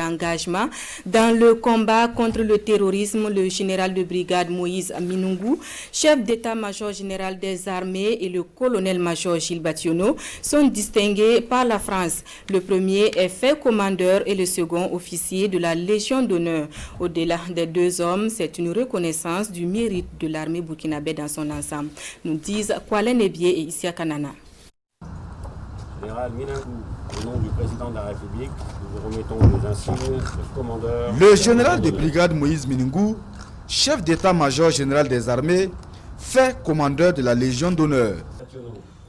engagement dans le combat contre le terrorisme. Le général de brigade Moïse Minungou, chef d'état-major général des armées, et le colonel-major Gilles Bationneau sont distingués par la France. Le premier est fait commandeur et le second officier de la Légion d'honneur. Au-delà des deux hommes, c'est une reconnaissance du mérite de l'armée burkinabé dans son ensemble, nous disent Kwalen Ebié et Isia Kanana. Général Minungou, au nom du président de la République, nous vous remettons les insignes de commandeur. Le général de brigade Moïse Minungou, chef d'état-major général des armées, fait commandeur de la Légion d'honneur.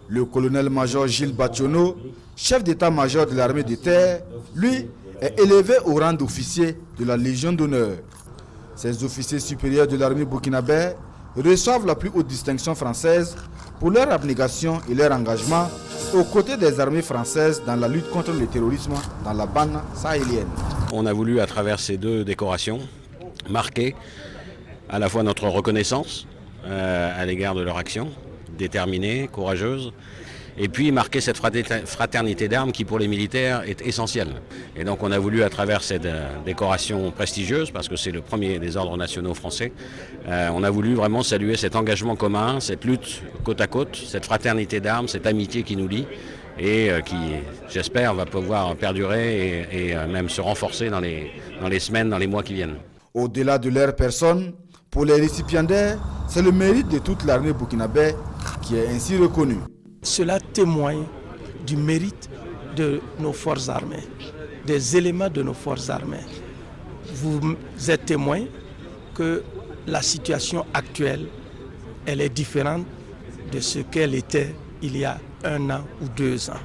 Le colonel-major Gilles Bationneau, chef d'état-major de l'armée de terre, lui, est élevé au rang d'officier de la Légion d'honneur. Ces officiers supérieurs de l'armée burkinabé reçoivent la plus haute distinction française pour leur abnégation et leur engagement aux côtés des armées françaises dans la lutte contre le terrorisme dans la bande sahélienne. On a voulu, à travers ces deux décorations, marquer à la fois notre reconnaissance à l'égard de leur action, déterminée, courageuse, et puis marquer cette fraternité d'armes qui pour les militaires est essentielle. Et donc on a voulu à travers cette décoration prestigieuse, parce que c'est le premier des ordres nationaux français, on a voulu vraiment saluer cet engagement commun, cette lutte côte à côte, cette fraternité d'armes, cette amitié qui nous lie et qui, j'espère, va pouvoir perdurer et même se renforcer dans les semaines, dans les mois qui viennent. Au-delà de leur personne, pour les récipiendaires, c'est le mérite de toute l'armée burkinabé qui est ainsi reconnu. Cela témoigne du mérite de nos forces armées, des éléments de nos forces armées. Vous êtes témoin que la situation actuelle, elle est différente de ce qu'elle était il y a 1 an ou 2 ans.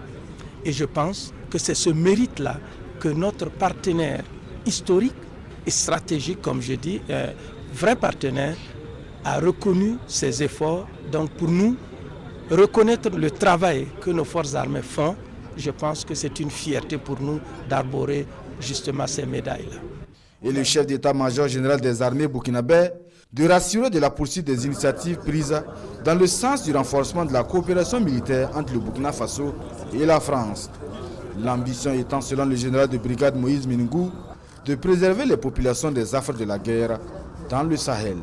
Et je pense que c'est ce mérite-là que notre partenaire historique et stratégique, comme je dis, vrai partenaire, a reconnu ses efforts. Donc pour nous, reconnaître le travail que nos forces armées font, je pense que c'est une fierté pour nous d'arborer justement ces médailles-là. Et le chef d'état-major général des armées burkinabé de rassurer de la poursuite des initiatives prises dans le sens du renforcement de la coopération militaire entre le Burkina Faso et la France. L'ambition étant, selon le général de brigade Moïse Minungou, de préserver les populations des affres de la guerre dans le Sahel.